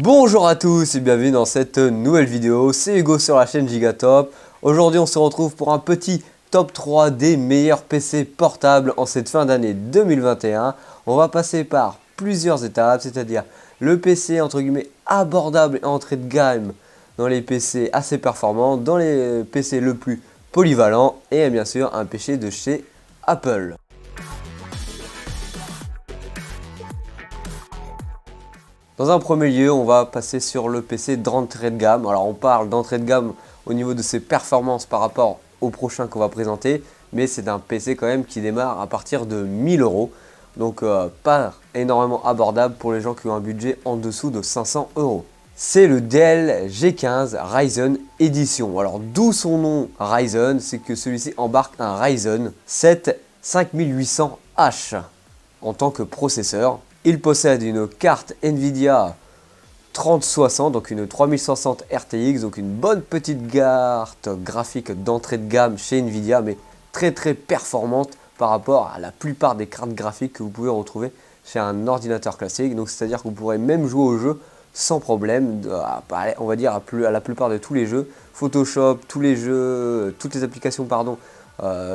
Bonjour à tous et bienvenue dans cette nouvelle vidéo, c'est Hugo sur la chaîne Gigatop. Aujourd'hui on se retrouve pour un petit top 3 des meilleurs PC portables en cette fin d'année 2021. On va passer par plusieurs étapes, c'est-à-dire le PC entre guillemets abordable et entrée de gamme dans les PC assez performants, dans les PC le plus polyvalent et bien sûr un PC de chez Apple. Dans un premier lieu, on va passer sur le PC d'entrée de gamme. Alors on parle d'entrée de gamme au niveau de ses performances par rapport au prochain qu'on va présenter, mais c'est un PC quand même qui démarre à partir de 1000 €. Donc pas énormément abordable pour les gens qui ont un budget en dessous de 500 €. C'est le Dell G15 Ryzen Edition. Alors d'où son nom Ryzen, c'est que celui-ci embarque un Ryzen 7 5800H en tant que processeur. Il possède une carte Nvidia 3060, donc une 3060 RTX, donc une bonne petite carte graphique d'entrée de gamme chez Nvidia, mais très performante par rapport à la plupart des cartes graphiques que vous pouvez retrouver chez un ordinateur classique. Donc c'est-à-dire que vous pourrez même jouer au jeu sans problème, on va dire à la plupart de tous les jeux, Photoshop, tous les jeux, toutes les applications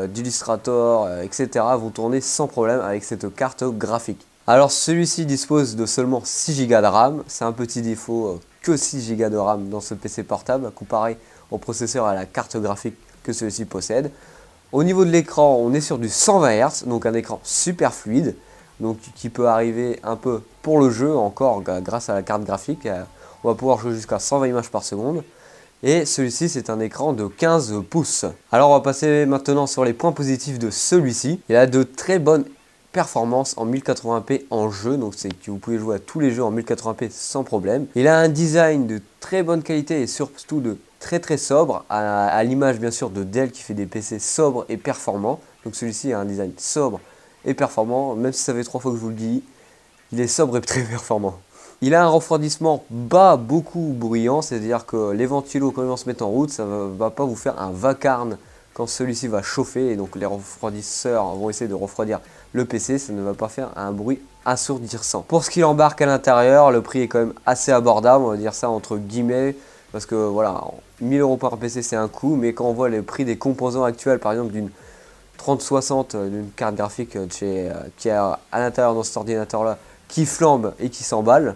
d'Illustrator, etc. vont tourner sans problème avec cette carte graphique. Alors celui-ci dispose de seulement 6 Go de RAM, c'est un petit défaut que 6 Go de RAM dans ce PC portable comparé au processeur et à la carte graphique que celui-ci possède. Au niveau de l'écran, on est sur du 120 Hz, donc un écran super fluide, donc qui peut arriver un peu pour le jeu encore grâce à la carte graphique. On va pouvoir jouer jusqu'à 120 images par seconde. Et celui-ci, c'est un écran de 15 pouces. Alors on va passer maintenant sur les points positifs de celui-ci. Il a de très bonnes performance en 1080p en jeu, donc c'est que vous pouvez jouer à tous les jeux en 1080p sans problème. Il a un design de très bonne qualité et surtout de très sobre, à l'image bien sûr de Dell qui fait des PC sobres et performants. Donc celui-ci a un design sobre et performant, même si ça fait 3 fois que je vous le dis, il est sobre et très performant. Il a un refroidissement bas, beaucoup bruyant, c'est-à-dire que les ventilos quand ils vont se mettre en route, ça ne va pas vous faire un vacarme quand celui-ci va chauffer, et donc les refroidisseurs vont essayer de refroidir le PC, ça ne va pas faire un bruit assourdissant. Pour ce qu'il embarque à l'intérieur, le prix est quand même assez abordable, on va dire ça entre guillemets, parce que voilà, 1000 € par PC c'est un coût, mais quand on voit le prix des composants actuels, par exemple d'une 3060, d'une carte graphique qui est à l'intérieur de cet ordinateur là, qui flambe et qui s'emballe,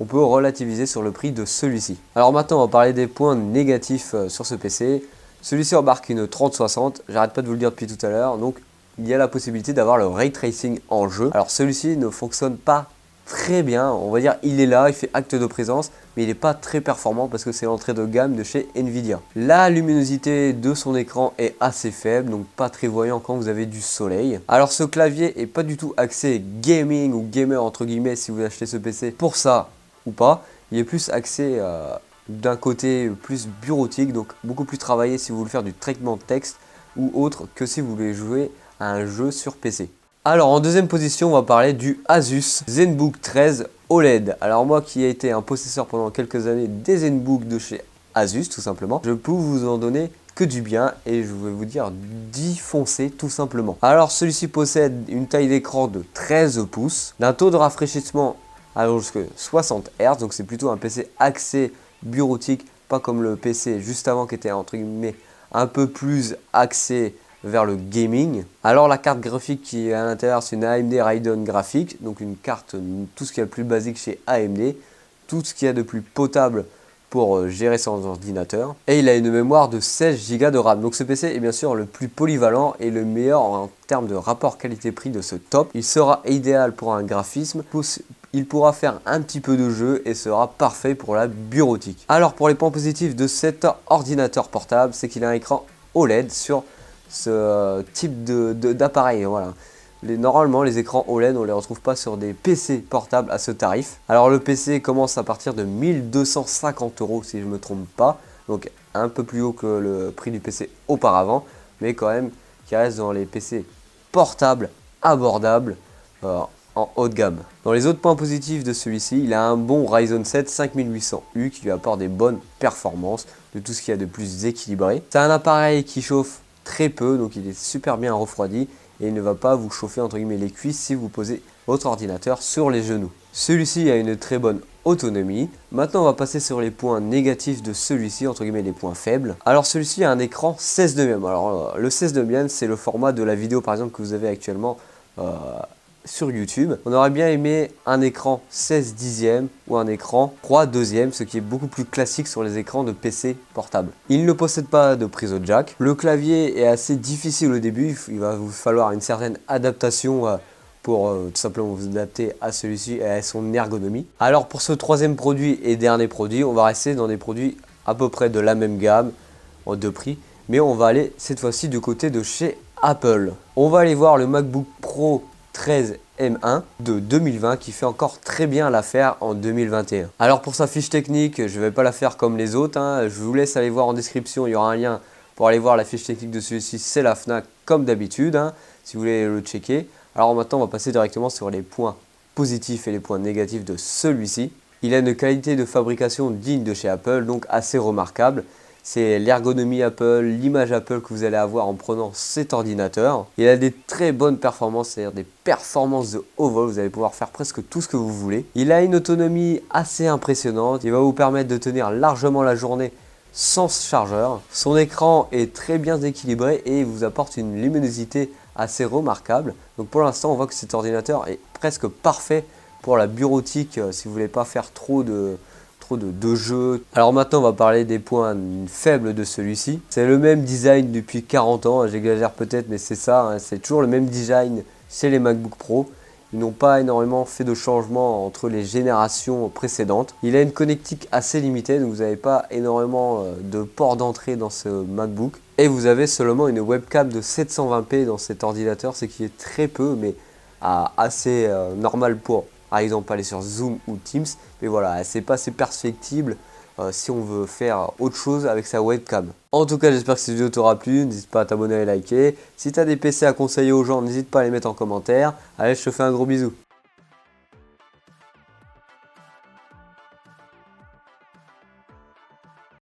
on peut relativiser sur le prix de celui-ci. Alors maintenant on va parler des points négatifs sur ce PC. Celui-ci embarque une 3060, j'arrête pas de vous le dire depuis tout à l'heure, donc il y a la possibilité d'avoir le ray tracing en jeu. Alors celui-ci ne fonctionne pas très bien, on va dire il est là, il fait acte de présence, mais il n'est pas très performant parce que c'est l'entrée de gamme de chez Nvidia. La luminosité de son écran est assez faible, donc pas très voyant quand vous avez du soleil. Alors ce clavier est pas du tout axé gaming ou gamer entre guillemets si vous achetez ce PC pour ça ou pas, il est plus axé d'un côté plus bureautique, donc beaucoup plus travaillé si vous voulez faire du traitement de texte ou autre que si vous voulez jouer à un jeu sur PC. Alors en deuxième position, on va parler du Asus ZenBook 13 OLED. Alors moi qui ai été un possesseur pendant quelques années des ZenBook de chez Asus tout simplement, je peux vous en donner que du bien et je vais vous dire d'y foncer tout simplement. Alors celui-ci possède une taille d'écran de 13 pouces, d'un taux de rafraîchissement allant jusqu'à 60 Hz, donc c'est plutôt un PC axé bureautique, pas comme le PC juste avant qui était entre guillemets un peu plus axé vers le gaming. Alors la carte graphique qui est à l'intérieur, c'est une AMD Radeon graphique, donc une carte, tout ce qu'il y a de plus basique chez AMD, tout ce qu'il y a de plus potable pour gérer son ordinateur. Et il a une mémoire de 16 Go de RAM. Donc ce PC est bien sûr le plus polyvalent et le meilleur en termes de rapport qualité-prix de ce top. Il sera idéal pour un graphisme. Il pourra faire un petit peu de jeu et sera parfait pour la bureautique. Alors pour les points positifs de cet ordinateur portable, c'est qu'il a un écran OLED sur ce type d'appareil. Voilà. Normalement, les écrans OLED, on ne les retrouve pas sur des PC portables à ce tarif. Alors le PC commence à partir de 1250 € si je ne me trompe pas. Donc un peu plus haut que le prix du PC auparavant, mais quand même qui reste dans les PC portables abordables en haut de gamme. Dans les autres points positifs de celui-ci, il a un bon Ryzen 7 5800U qui lui apporte des bonnes performances, de tout ce qu'il y a de plus équilibré. C'est un appareil qui chauffe très peu, donc il est super bien refroidi et il ne va pas vous chauffer entre guillemets les cuisses si vous posez votre ordinateur sur les genoux. Celui-ci a une très bonne autonomie. Maintenant on va passer sur les points négatifs de celui-ci, entre guillemets les points faibles. Alors celui-ci a un écran 16 neuvième. Alors le 16 neuvième c'est le format de la vidéo par exemple que vous avez actuellement sur YouTube. On aurait bien aimé un écran 16 dixième ou un écran 3 deuxième, ce qui est beaucoup plus classique sur les écrans de PC portable. Il ne possède pas de prise au jack. Le clavier est assez difficile au début, il va vous falloir une certaine adaptation pour tout simplement vous adapter à celui-ci et à son ergonomie. Alors pour ce troisième produit et dernier produit, on va rester dans des produits à peu près de la même gamme en deux prix, mais on va aller cette fois-ci du côté de chez Apple. On va aller voir le MacBook Pro 13 M1 de 2020 qui fait encore très bien l'affaire en 2021. Alors pour sa fiche technique, je ne vais pas la faire comme les autres, hein. Je vous laisse aller voir en description, il y aura un lien pour aller voir la fiche technique de celui-ci, c'est la Fnac comme d'habitude, hein, si vous voulez le checker. Alors maintenant on va passer directement sur les points positifs et les points négatifs de celui-ci. Il a une qualité de fabrication digne de chez Apple, donc assez remarquable. C'est l'ergonomie Apple, l'image Apple que vous allez avoir en prenant cet ordinateur. Il a des très bonnes performances, c'est-à-dire des performances de haut vol. Vous allez pouvoir faire presque tout ce que vous voulez. Il a une autonomie assez impressionnante. Il va vous permettre de tenir largement la journée sans chargeur. Son écran est très bien équilibré et vous apporte une luminosité assez remarquable. Donc pour l'instant, on voit que cet ordinateur est presque parfait pour la bureautique si vous voulez pas faire trop de jeux. Alors maintenant on va parler des points faibles de celui-ci. C'est le même design depuis 40 ans, j'exagère peut-être mais c'est ça, hein. C'est toujours le même design chez les MacBook Pro. Ils n'ont pas énormément fait de changements entre les générations précédentes. Il a une connectique assez limitée, donc vous n'avez pas énormément de ports d'entrée dans ce MacBook. Et vous avez seulement une webcam de 720p dans cet ordinateur, ce qui est très peu mais assez normal pour par exemple aller sur Zoom ou Teams, mais voilà, c'est pas assez perfectible si on veut faire autre chose avec sa webcam. En tout cas, j'espère que cette vidéo t'aura plu, n'hésite pas à t'abonner et liker. Si tu as des PC à conseiller aux gens, n'hésite pas à les mettre en commentaire. Allez, je te fais un gros bisou.